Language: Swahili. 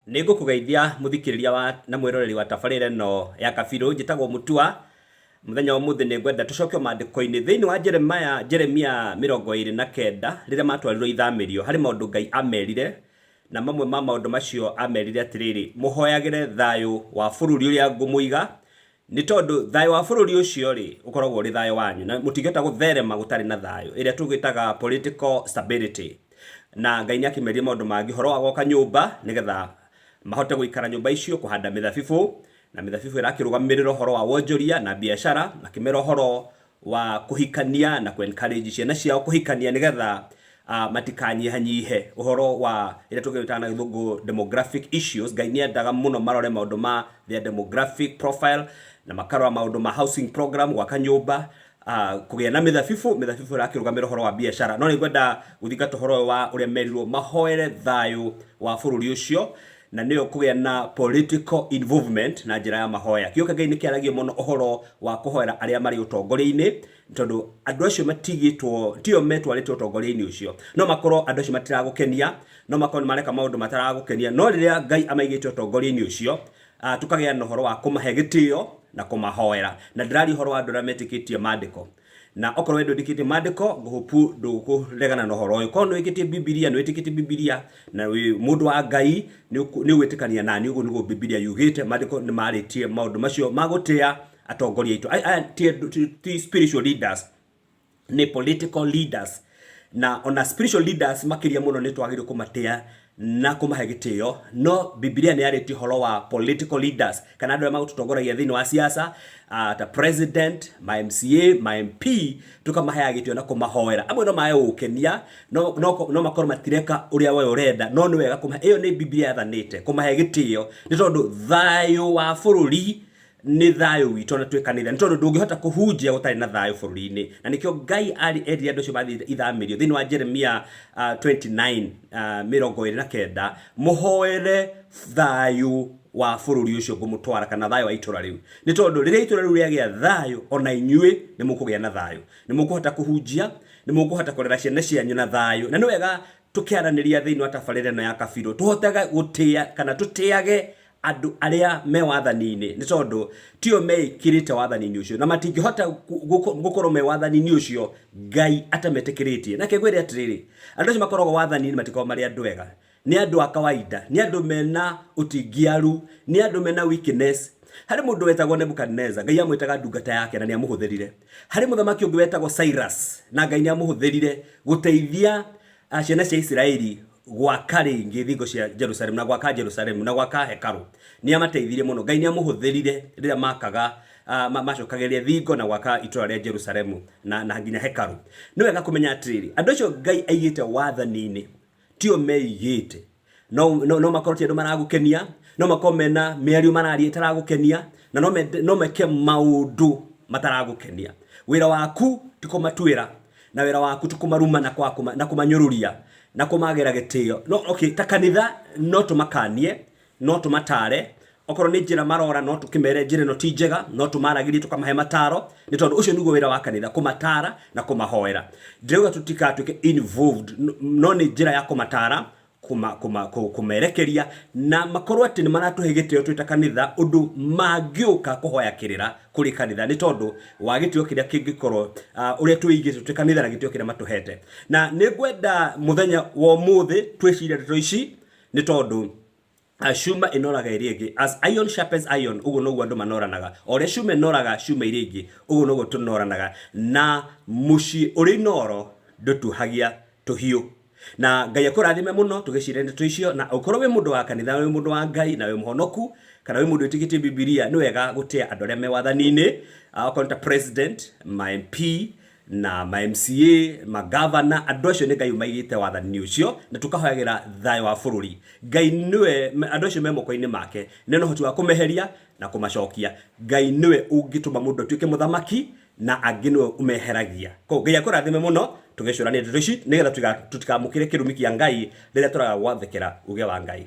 Nego kugeithia muthikiriria wa na mwiroreri wa tabarire no ya Kabiru njitagwo Mutua muthenya wa muthi ni ngwenda tucokio mandiko-ini thiini wa Jeremia 29 riria matwarirwo ithamirio hari maundu Ngai amerire na mamwe ma maundu macio amerire atiriri muhoyagire thayu wa bururi uria ngumuiga ni tondu thayu wa bururi ucio ri ukoragwo ri thayu wanyu na mutingihota gutherema gutari na thayu iria tugitaga political stability na Ngai akimeria maundu mangi horo wa goka nyumba nigetha mahote guikara nyumba icio kuhanda mithabibu na mithabibu irakirugamirira horo wa wonjoria na biashara akimera horo wa kuhikania na ku encourage ciana ciao kuhikania nigetha matikanyihanyihe uhoro wa ira tugitana githungu demographic issues. Ngai ni endaga muno marore maundu ma their demographic profile na makarora maundu ma housing program gwaka nyumba kugia na mithabibu irakirugamira horo wa biashara no ni ngwenda guthingata horo wa uria merirwo mahoere thayu wa bururi ucio na niyo kugia na political involvement na njira ya mahoya. Kiuka Ngai ni kiaragio muno uhoro wa kuhoera aria mari utongoria-ini tondu andu acio matigitwo tio metwaritwo utongoria-ini ucio no makorwo andu acio matiragukenia no makorwo mareka maundu mataragukenia no riria Ngai amaigite utongoria-ini ucio tukagia na uhoro wa kumahe gitio na kumahoera na ndirari uhoro wa andu aria metikitie mandiko na okorwo wendo dikitie mandiko nguhupu ndukuregana na uhoro uyu kono ikitie Biblia no wetikitie Biblia na mundu wa Ngai ni wetikania nani ugu nigo Biblia yugite mandiko ni maritie maundu macio magutia atongoria itu ti spiritual leaders ni political leaders na ona spiritual leaders makiria muno ni twagire kumatia na kumahe gitio no Biblia ni yariti horo wa political leaders kana andu magututongoragia thiini wa siasa ta president my MCA my MP tukamahe gitio na kumahoera amwe no mae ukenia no makoro matireka uria we urenda no ni wega kumahe iyo ni Biblia yathanite kumahe gitio ni tondu thayu wa bururi ni thayu witu na twikanitha ni tondu ndungihota kuhunjia gutari na thayu bururi-ini na nikio Ngai ari eria andu cio bathi ithamirio thiini wa Jeremia 29 muhoere thayu wa bururi ucio ngumutwara kana thayu wa itura riu ni tondu riria itura riu riagia thayu ona inyue ni mukugia na thayu ni mukuhota kuhunjia ni mukuhota kurera ciana cianyu na thayu na ni wega tukiaraniria thiini wa tabarire no ya Kabiru tuhotaga gutia kana tutiage andu aria me wathani-ini ni tondu tio meikirite wathani-ini ucio na matingihota gukorwo me wathani-ini ucio Ngai atametikiritie na kegwire atiriri andu acio makoragwo wathani-ini matiko mari andu ega ni andu a kawaida ni andu mena utingiaru ni andu mena weakness. Hari mundu wetagwo Nebukadneza Ngai amwitaga ndungata yake na ni amuhuthirire. Hari muthamaki ungi wetagwo Cyrus na Ngai ni amuhuthirire guteithia ciana cia Israeli gwaka ringi thingo cia Jerusalem na gwaka Jerusalem na gwaka hekaru ni amateithirie muno. Ngai ni amuhuthirire riria makaga macokageria thingo na gwaka itura ria Jerusalem na nginya hekaru. Ni wega kumenya atiriri andu acio Ngai aigite wathani-ini tio meigite no makorwo andu maragukenia no makorwo mena miario mararia itaragukenia na no meke maundu mataragukenia. Wira waku tikumatuira na wira waku tikumaruma na kumanyururia na kumagera gitio no okay ta kanitha no tumakanie no tumatare okorwo ni njira marora no tukimere njira no tijega no tumaragiri tukamahe mataro ni tondu ucio niguo wira wa kanitha kumatara na kumahoera. Ndiriuga tutikatuke involved no ni njira ya kumatara kumerekeria na makorwo ati ni maratuhe gitio twita kanitha undu mangiuka kuhoya kirira kuri kanitha ni tondu wa gitio kiria kingikorwo uria tuigite twita kanitha na gitio kiria matuhete na ni ngwenda muthenya wa muthi twiciria ndeto ici ni tondu shuma inoraga iringi as iron sharpens iron ugu no andu manoranaga ore shuma inoraga shuma iringi ugu no tunoranaga na muci uri noro ndutuhagia tuhiu na Ngai akurathime muno tugicire ndeto icio na ukorwo we mundu wa kanitha we mundu wa Ngai na we muhonoku kana we mundu witikitie Biblia ni wega gutia andu aria me wathani-ini akonta president my MP na my MCA ma governor andu acio ni Ngai umaigite wathani ucio na tukahoyagira thayu wa bururi. Ngai niwe andu acio me moko-ini make ni no hoti wa kumeheria na kumacokia. Ngai niwe ungituma mundu tuike muthamaki na angi niwe umeheragia ko Ngai akurathime muno tugicurania ndeto ici nigetha tutikamukire kirumi kia Ngai riria turaga gwathekera uge wa Ngai.